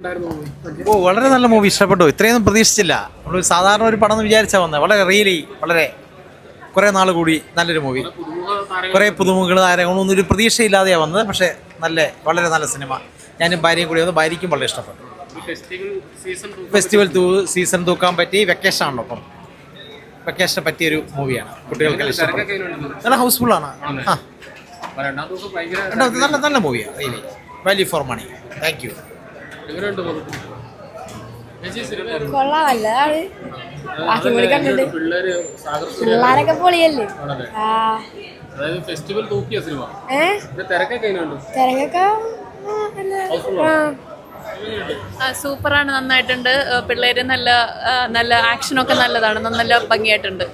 ഓ വളരെ നല്ല മൂവി, ഇഷ്ടപ്പെട്ടു. ഇത്രയൊന്നും പ്രതീക്ഷിച്ചില്ല. നമ്മൾ സാധാരണ ഒരു പടം എന്ന് വിചാരിച്ചാൽ വന്നത്. വളരെ കുറേ നാൾ കൂടി നല്ലൊരു മൂവി. കുറേ പുതുമുഖങ്ങൾ താരങ്ങളൊന്നും ഒരു പ്രതീക്ഷയില്ലാതെയാണ് വന്നത്. പക്ഷേ വളരെ നല്ല സിനിമ. ഞാനും ഭാര്യയും കൂടി വന്ന് ഭാര്യയ്ക്കും വളരെ ഇഷ്ടപ്പെട്ടു. ഫെസ്റ്റിവൽ സീസൺ തൂക്കാൻ പറ്റി. വെക്കേഷൻ ആണല്ലോ, അപ്പം വെക്കേഷന് പറ്റിയൊരു മൂവിയാണ്. കുട്ടികൾക്ക് ഇഷ്ടപ്പെട്ടു. നല്ല ഹൗസ്ഫുള്ളാണ്. നല്ല മൂവിയാണ്. Really value for money. Thank you. പിള്ളേരൊക്കെ പൊളിയല്ലേ. തിരക്കൊക്കെ സൂപ്പറാണ്, നന്നായിട്ടുണ്ട്. പിള്ളേര് നല്ല ആക്ഷനൊക്കെ നല്ലതാണ്, നല്ല ഭംഗിയായിട്ടുണ്ട്.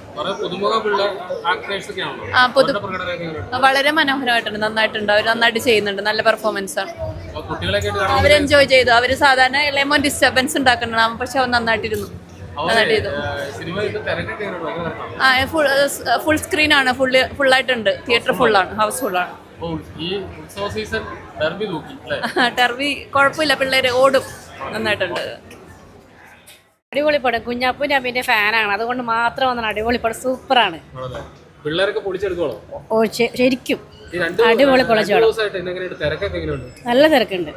വളരെ മനോഹരമായിട്ടുണ്ട്, നന്നായിട്ടുണ്ട്. അവർ നന്നായിട്ട് ചെയ്യുന്നുണ്ട്, നല്ല പെർഫോമൻസ് ആണ്. അവർ എൻജോയ് ചെയ്തു. അവർ സാധാരണ ലെമോൻ ഡിസ്റ്റർബൻസ് ഉണ്ടാക്കണം, പക്ഷെ അവർ നന്നായിട്ടിരുന്നു. ഫുൾ സ്ക്രീൻ ആണ്, ഫുള്ളായിട്ടുണ്ട്. തിയേറ്റർ ഫുള്ളാണ്, ഹൗസ് ഫുള്ളാണ്. ടർവി കുഴപ്പമില്ല, പിള്ളേര് ഓടും, നന്നായിട്ടുണ്ട്. അടിപൊളി പടം. കുഞ്ഞാപ്പൂൻ്റെ അമ്മേന്റെ ഫാനാണ്, അതുകൊണ്ട് മാത്രം വന്നാണ്. അടിപൊളി പടം, സൂപ്പറാണ്. ഓ ശരിക്കും അടിപൊളി പൊളിച്ചോളം. നല്ല തിരക്കുണ്ട്,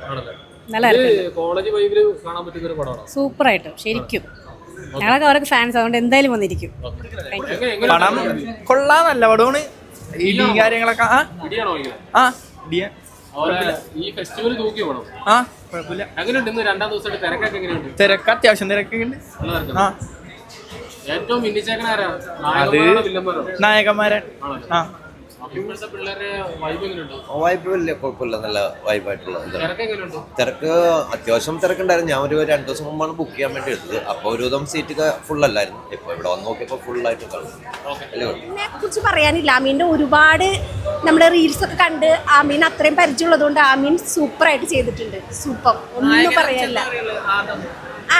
സൂപ്പറായിട്ട്. ശരിക്കും ഞങ്ങളൊക്കെ അവർക്ക് ഫാൻസ്, അതുകൊണ്ട് എന്തായാലും വന്നിരിക്കും. പടം കൊള്ളാം, നല്ല പടമാണ്. കാര്യങ്ങളൊക്കെ തിരക്ക് അത്യാവശ്യം തിരക്കുണ്ട്. നായകന്മാരൻ വൈബ് വലിയ കുഴപ്പമില്ല, നല്ല വൈബായിട്ടുള്ള. തിരക്ക് അത്യാവശ്യം തിരക്കുണ്ടായിരുന്നു. ഞാൻ ഒരു 2 ദിവസം മുമ്പാണ് ബുക്ക് ചെയ്യാൻ വേണ്ടി എടുത്തത്. അപ്പോൾ ഒരുവിധം സീറ്റൊക്കെ ഫുള്ളല്ലായിരുന്നു. ഇപ്പോൾ ഇവിടെ വന്ന് നോക്കിയപ്പോൾ ഫുള്ളായിട്ട് ഇതിനെ കുറിച്ച് പറയാനില്ല. ആമീൻ്റെ ഒരുപാട് നമ്മുടെ റീൽസ് ഒക്കെ കണ്ട് ആമീൻ അത്രയും പരിചയമുള്ളത് കൊണ്ട് ആമീൻ സൂപ്പറായിട്ട് ചെയ്തിട്ടുണ്ട്. സൂപ്പർ, ഒന്നും പറയാനില്ല.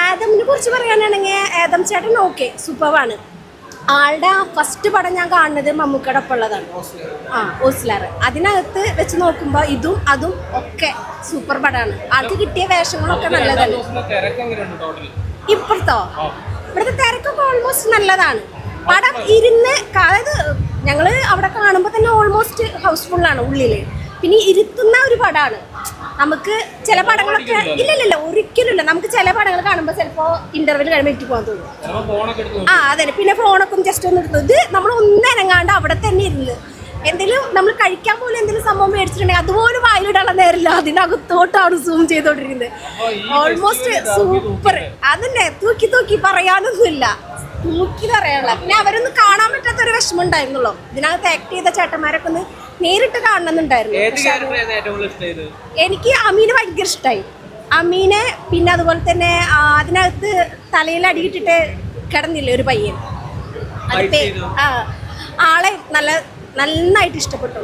ആദമിനെ കുറിച്ച് പറയാനാണെങ്കിൽ ആദം ചേട്ടൻ ഓക്കെ, സൂപ്പറാണ്. ആളുടെ ഫസ്റ്റ് പടം ഞാൻ കാണുന്നത് മമ്മൂക്കയുടെ ഒപ്പം ഉള്ളതാണ്, ഓസ്ലർ. അതിനകത്ത് വെച്ച് നോക്കുമ്പോൾ ഇതും അതും ഒക്കെ സൂപ്പർ പടമാണ്. ആൾക്ക് കിട്ടിയ വേഷങ്ങളൊക്കെ നല്ലതാണ്. ഇവിടുത്തെ തിരക്കൊക്കെ ഓൾമോസ്റ്റ് നല്ലതാണ്. പടം ഇരുന്ന്, അതായത് ഞങ്ങൾ അവിടെ കാണുമ്പോൾ തന്നെ ഓൾമോസ്റ്റ് ഹൗസ്ഫുള്ളാണ് ഉള്ളിൽ. പിന്നെ ഇരുത്തുന്ന ഒരു പടമാണ്. നമുക്ക് ചില പടങ്ങളൊക്കെ ഇല്ല ഒരിക്കലും നമുക്ക് ചില പടങ്ങൾ കാണുമ്പോൾ ചിലപ്പോൾ ഇന്റർവെൽ കഴിയുമ്പോൾ എനിക്ക് പോകാൻ തോന്നും. അതെ, പിന്നെ ഫോണൊക്കെ ജസ്റ്റ് ഒന്ന് എടുത്തു. ഇത് നമ്മൾ ഒന്നനങ്ങാണ്ട് അവിടെ തന്നെ ഇരുന്ന് എന്തെങ്കിലും നമ്മൾ കഴിക്കാൻ പോലും എന്തെങ്കിലും സംഭവം മേടിച്ചിട്ടുണ്ടെങ്കിൽ അതുപോലെ വായിലിടാനുള്ള നേരില്ല, അതിനകത്തോട്ടാണ് സൂം ചെയ്തോണ്ടിരിക്കുന്നത്. Almost super. അതന്നെ, തൂക്കി പറയാനൊന്നുമില്ല, തൂക്കി പറയാനുള്ള. പിന്നെ അവരൊന്നും കാണാൻ പറ്റാത്തൊരു വിഷമം ഉണ്ടായിരുന്നുള്ളൂ. ഇതിനകത്ത് ആക്ട് ചെയ്ത ചേട്ടന്മാരൊക്കെ ഒന്ന് നേരിട്ട് കാണണമെന്നുണ്ടായിരുന്നു. എനിക്ക് അമീനെ ഭയങ്കര ഇഷ്ടമായി. അമീനെ, പിന്നെ അതുപോലെ തന്നെ അതിനകത്ത് തലയിൽ അടിയിട്ടിട്ട് കിടന്നില്ലേ ഒരു പയ്യൻ, ആളെ നന്നായിട്ട് ഇഷ്ടപ്പെട്ടു.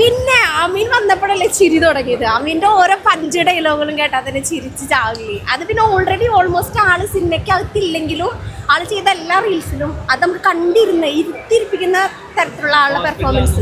പിന്നെ അമീൻ വന്നപ്പോഴല്ലേ ചിരി തുടങ്ങിയത്. അമീന്റെ ഓരോ പഞ്ച് ഡയലോഗുകളും കേട്ടാൽ തന്നെ ചിരിച്ച് ചാവില്ലേ. അത് പിന്നെ ഓൾറെഡി ഓൾമോസ്റ്റ് ആള് സിനിമയ്ക്കകത്തില്ലെങ്കിലും ആള് ചെയ്ത എല്ലാ റീൽസിലും അത് നമുക്ക് കണ്ടിരുന്ന് ഇരുത്തിരിപ്പിക്കുന്ന തരത്തിലുള്ള ആളുടെ പെർഫോമൻസ്.